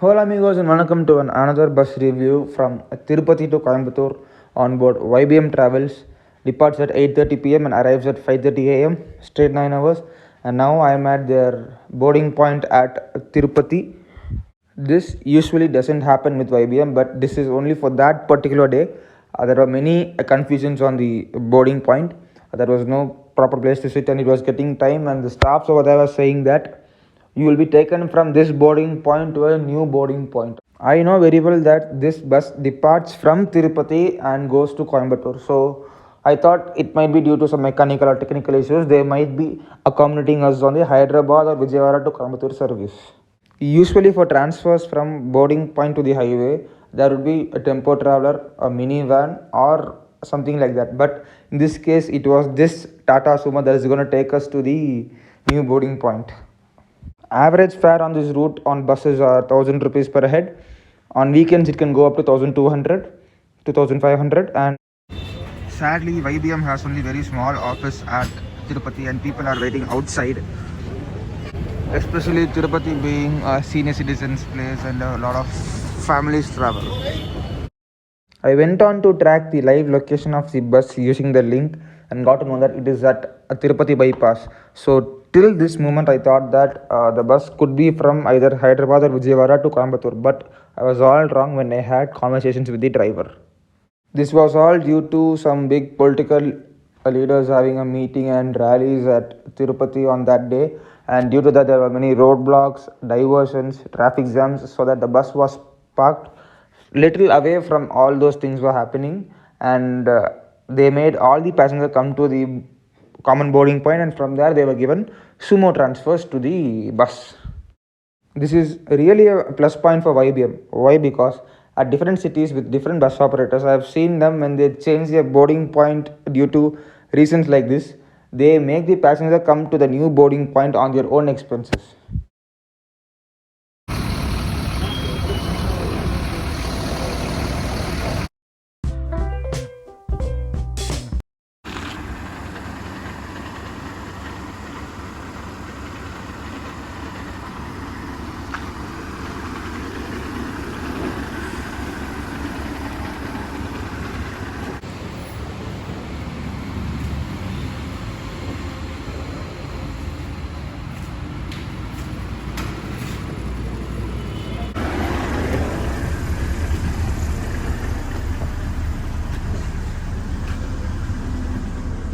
Hola amigos and welcome to another bus review from Tirupati to Coimbatore on board YBM Travels. Departs at 8:30 p.m. and arrives at 5:30 a.m. straight 9 hours. And now I am at their boarding point at Tirupati. This usually doesn't happen with YBM, but this is only for that particular day. There were many confusions on the boarding point. There was no proper place to sit and it was getting time, and the staffs over there were saying that you will be taken from this boarding point to a new boarding point. I know very well that this bus departs from Tirupati and goes to Coimbatore. So I thought it might be due to some mechanical or technical issues. They might be accommodating us on the Hyderabad or Vijayawada to Coimbatore service. Usually for transfers from boarding point to the highway, there would be a tempo traveler, a minivan, or something like that. But in this case, it was this Tata Sumo that is going to take us to the new boarding point. Average fare on this route on buses are 1000 rupees per head. On weekends, it can go up to 1200, 2500, and sadly, YBM has only very small office at Tirupati, and people are waiting outside. Especially Tirupati being a senior citizens place and a lot of families travel. I went on to track the live location of the bus using the link and got to know that it is at a Tirupati bypass. So till this moment, I thought that the bus could be from either Hyderabad or Vijayawada to Coimbatore, but I was all wrong when I had conversations with the driver. This was all due to some big political leaders having a meeting and rallies at Tirupati on that day, and due to that there were many roadblocks, diversions, traffic jams, so that the bus was parked little away from all those things were happening, and they made all the passengers come to the common boarding point, and from there they were given sumo transfers to the bus. This is really a plus point for YBM. Why? Because at different cities with different bus operators, I have seen them when they change their boarding point due to reasons like this, they make the passenger come to the new boarding point on their own expenses.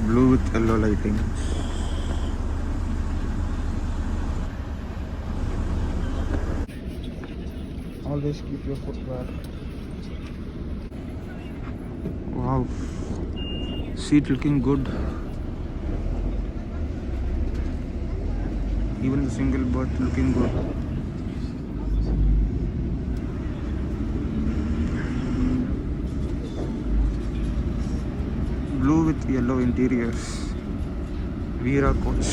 Blue with yellow lighting. Always keep your footwear. Wow, seat looking good. Even the single berth looking good. Blue with yellow interiors. Veera coach.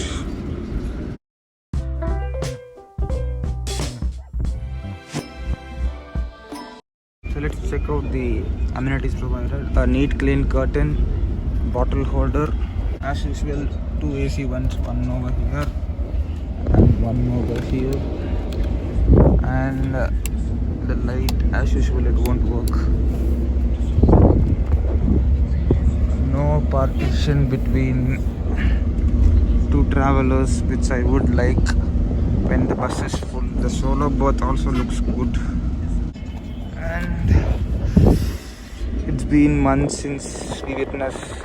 So let's check out the amenities provided. A neat clean curtain, bottle holder, as usual 2 AC ones, one over here and one over here, and the light as usual it won't work. No partition between two travelers, which I would like when the bus is full. The solo berth also looks good, and it's been months since we witnessed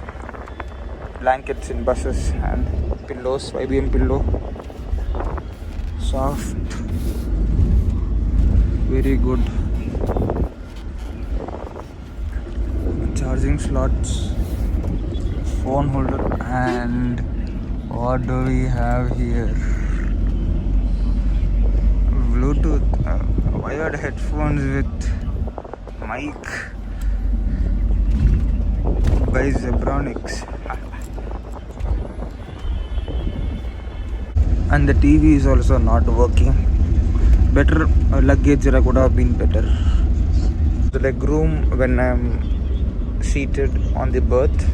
blankets in buses and pillows. YBM pillow, soft, very good. Charging slots, phone holder, and what do we have here? Bluetooth, wired headphones with mic by Zebronics. And the TV is also not working. Better luggage could have been better. The leg room when I'm seated on the berth.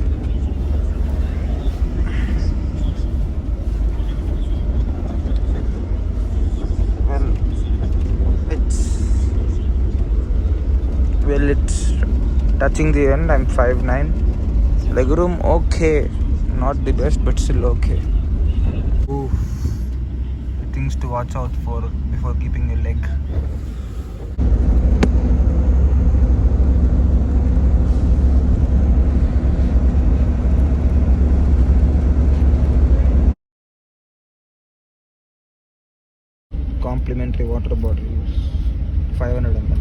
Well, it's touching the end. I'm 5'9". Legroom okay, not the best but still okay. Ooh, things to watch out for before keeping your leg. Complimentary water bottles, 500 ml.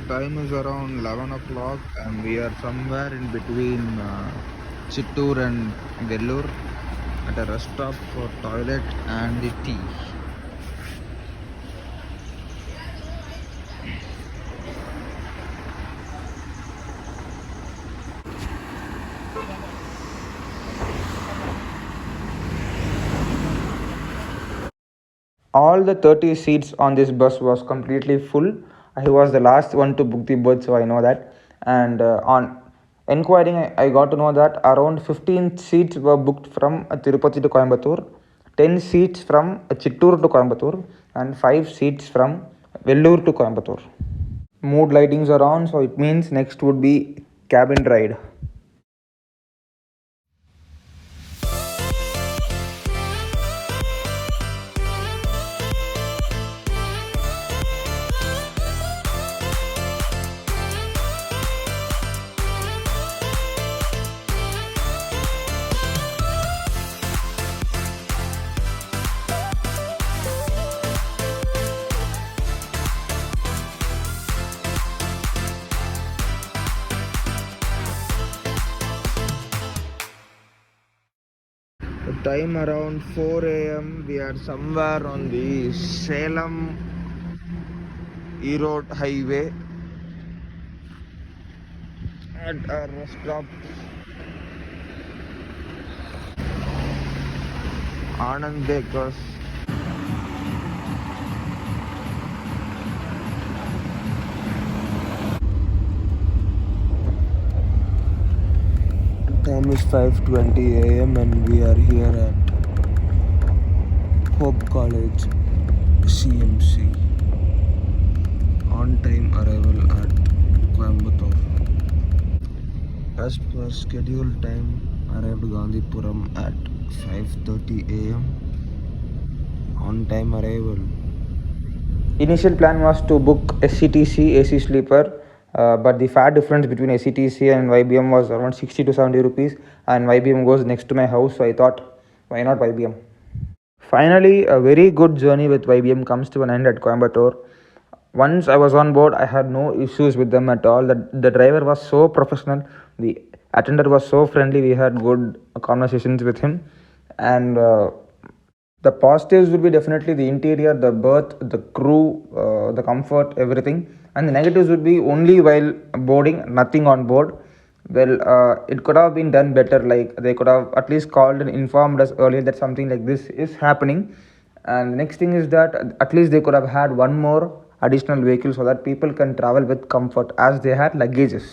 Time is around 11 o'clock and we are somewhere in between Chittoor and Vellore at a rest stop for toilet and the tea. All the 30 seats on this bus was completely full. I was the last one to book the berth, so I know that. And on inquiring, I got to know that around 15 seats were booked from Tirupati to Coimbatore, 10 seats from Chittoor to Coimbatore, and 5 seats from Vellore to Coimbatore. Mood lightings are on, so it means next would be cabin ride. Time around 4 a.m. We are somewhere on the Salem Erode Highway at a rest stop. Anand Bakers. Time is 5:20 a.m. and we are here at Hope College CMC. On time arrival at Coimbatore. As per scheduled time, arrived Gandhipuram at 5:30 a.m. On time arrival. Initial plan was to book SETC AC Sleeper, but the fare difference between SETC and YBM was around 60 to 70 rupees, and YBM goes next to my house, so I thought, why not YBM? Finally, a very good journey with YBM comes to an end at Coimbatore. Once I was on board, I had no issues with them at all. The driver was so professional, the attendant was so friendly, we had good conversations with him, and the positives would be definitely the interior, the berth, the crew, the comfort, everything. And the negatives would be only while boarding, nothing on board. Well, it could have been done better. Like they could have at least called and informed us earlier that something like this is happening. And the next thing is that at least they could have had one more additional vehicle so that people can travel with comfort as they had luggages.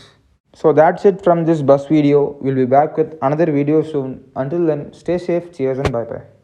So that's it from this bus video. We'll be back with another video soon. Until then, stay safe. Cheers and bye bye.